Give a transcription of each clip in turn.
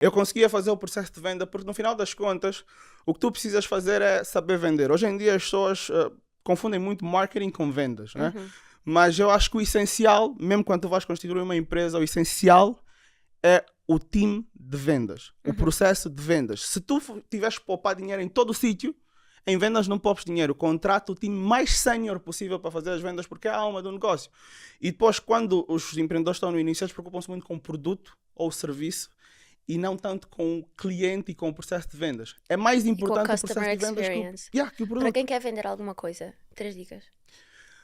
Eu conseguia fazer o processo de venda porque no final das contas o que tu precisas fazer é saber vender. Hoje em dia as pessoas confundem muito marketing com vendas, né? Uhum. Mas eu acho que o essencial, mesmo quando tu vais constituir uma empresa, o essencial é o time de vendas, o processo de vendas. Se tu tiveres que poupar dinheiro em todo o sítio, em vendas não poupes dinheiro. Contrata o time mais sénior possível para fazer as vendas porque é a alma do negócio. E depois, quando os empreendedores estão no início, eles preocupam-se muito com o produto ou o serviço e não tanto com o cliente e com o processo de vendas. É mais E com a importante o processo customer de vendas experience. que o Para produto. quem quer vender alguma coisa, 3 dicas.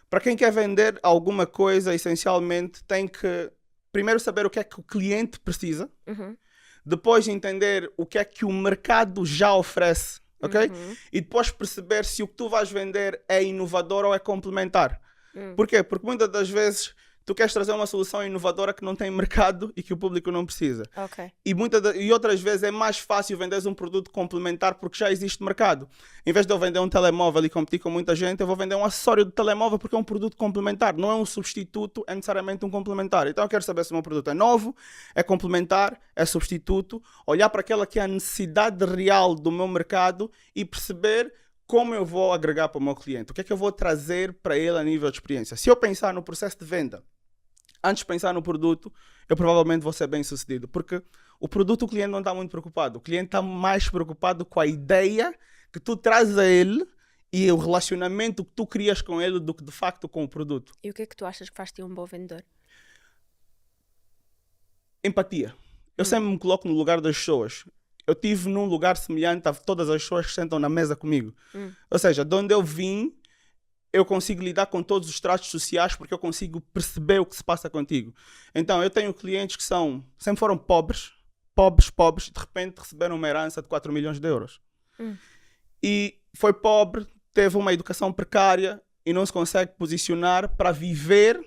Para quem quer vender alguma coisa, essencialmente tem que primeiro saber o que é que o cliente precisa, Uhum. depois entender o que é que o mercado já oferece, ok? Uhum. E depois perceber se o que tu vais vender é inovador ou é complementar. Uhum. Por quê? Porque muitas das vezes tu queres trazer uma solução inovadora que não tem mercado e que o público não precisa. Ok. E outras vezes é mais fácil venderes um produto complementar porque já existe mercado. Em vez de eu vender um telemóvel e competir com muita gente, eu vou vender um acessório de telemóvel porque é um produto complementar. Não é um substituto, é necessariamente um complementar. Então eu quero saber se o meu produto é novo, é complementar, é substituto, olhar para aquela que é a necessidade real do meu mercado e perceber como eu vou agregar para o meu cliente. O que é que eu vou trazer para ele a nível de experiência. Se eu pensar no processo de venda, antes de pensar no produto, eu provavelmente vou ser bem sucedido. Porque o produto o cliente não está muito preocupado. O cliente está mais preocupado com a ideia que tu trazes a ele e o relacionamento que tu crias com ele do que de facto com o produto. E o que é que tu achas que faz-te um bom vendedor? Empatia. Eu sempre me coloco no lugar das pessoas. Eu estive num lugar semelhante a todas as pessoas que sentam na mesa comigo. Ou seja, de onde eu vim, eu consigo lidar com todos os tratos sociais porque eu consigo perceber o que se passa contigo. Então, eu tenho clientes que sempre foram pobres, pobres, de repente receberam uma herança de 4 milhões de euros. E foi pobre, teve uma educação precária e não se consegue posicionar para viver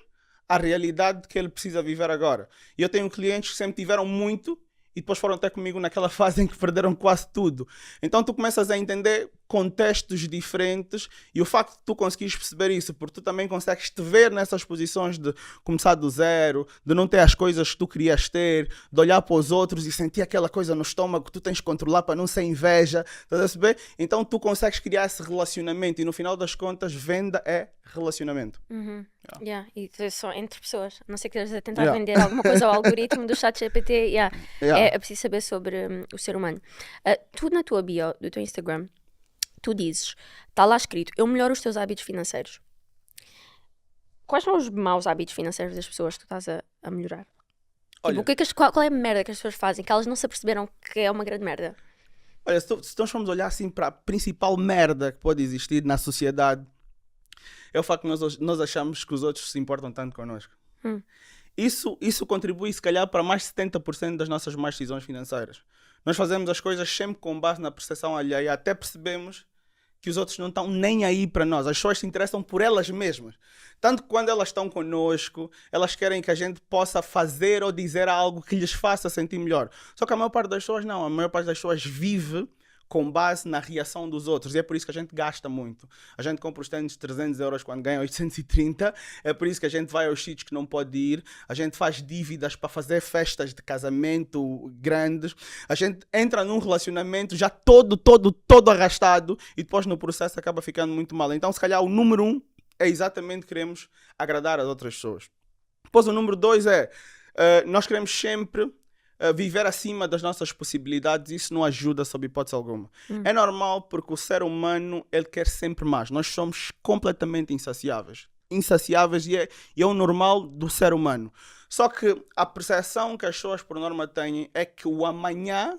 a realidade que ele precisa viver agora. E eu tenho clientes que sempre tiveram muito e depois foram até comigo naquela fase em que perderam quase tudo. Então tu começas a entender contextos diferentes e o facto de tu conseguires perceber isso, porque tu também consegues te ver nessas posições de começar do zero, de não ter as coisas que tu querias ter, de olhar para os outros e sentir aquela coisa no estômago que tu tens que controlar para não ser inveja, estás a perceber? Então tu consegues criar esse relacionamento e no final das contas venda é relacionamento. E só entre pessoas. A não sei que estejas a tentar Yeah. vender alguma coisa ao algoritmo do ChatGPT. Yeah. É preciso saber sobre o ser humano. Tu na tua bio do teu Instagram, tu dizes, está lá escrito, eu melhoro os teus hábitos financeiros. Quais são os maus hábitos financeiros das pessoas que tu estás a melhorar? Olha, Tipo, qual é a merda que as pessoas fazem que elas não se aperceberam que é uma grande merda? olha, se nós formos olhar assim para a principal merda que pode existir na sociedade, é o facto que nós achamos que os outros se importam tanto connosco. Isso contribui, se calhar, para mais de 70% das nossas más decisões financeiras. Nós fazemos as coisas sempre com base na percepção alheia, até percebemos que os outros não estão nem aí para nós. As pessoas se interessam por elas mesmas. Tanto que quando elas estão connosco, elas querem que a gente possa fazer ou dizer algo que lhes faça sentir melhor. Só que a maior parte das pessoas não. A maior parte das pessoas vive com base na reação dos outros. E é por isso que a gente gasta muito. A gente compra os tênis de 300 euros quando ganha 830. É por isso que a gente vai aos sítios que não pode ir. A gente faz dívidas para fazer festas de casamento grandes. A gente entra num relacionamento já todo arrastado e depois no processo acaba ficando muito mal. Então, se calhar, o número 1 é exatamente queremos agradar as outras pessoas. Depois, o número 2 é nós queremos sempre viver acima das nossas possibilidades. Isso não ajuda sob hipótese alguma. É normal porque o ser humano ele quer sempre mais. Nós somos completamente insaciáveis e é o normal do ser humano. Só que a percepção que as pessoas por norma têm é que o amanhã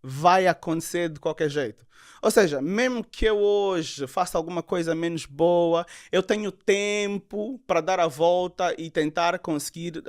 vai acontecer de qualquer jeito. Ou seja, mesmo que eu hoje faça alguma coisa menos boa, eu tenho tempo para dar a volta e tentar conseguir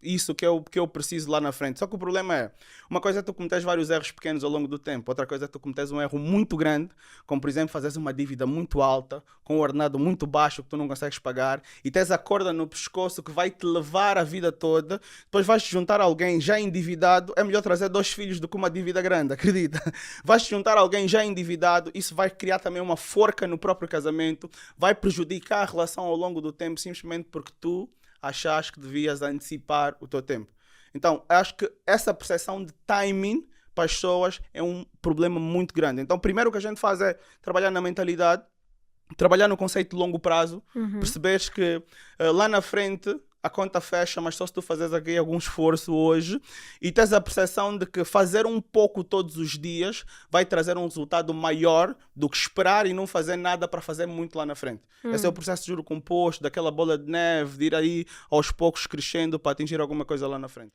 isso que eu preciso lá na frente. Só que o problema é, uma coisa é tu cometeres vários erros pequenos ao longo do tempo, outra coisa é tu cometeres um erro muito grande, como por exemplo fazeres uma dívida muito alta, com um ordenado muito baixo que tu não consegues pagar e tens a corda no pescoço que vai te levar a vida toda, depois vais-te juntar a alguém já endividado, é melhor trazer 2 filhos do que uma dívida grande, acredita? Vais-te juntar a alguém já endividado, isso vai criar também uma forca no próprio casamento, vai prejudicar a relação ao longo do tempo, simplesmente porque tu achaste que devias antecipar o teu tempo. Então, acho que essa percepção de timing para as pessoas é um problema muito grande. Então, primeiro o que a gente faz é trabalhar na mentalidade, trabalhar no conceito de longo prazo, perceberes que lá na frente a conta fecha, mas só se tu fazeres aqui algum esforço hoje e tens a percepção de que fazer um pouco todos os dias vai trazer um resultado maior do que esperar e não fazer nada para fazer muito lá na frente. Esse é o processo de juro composto, daquela bola de neve, de ir aí aos poucos crescendo para atingir alguma coisa lá na frente.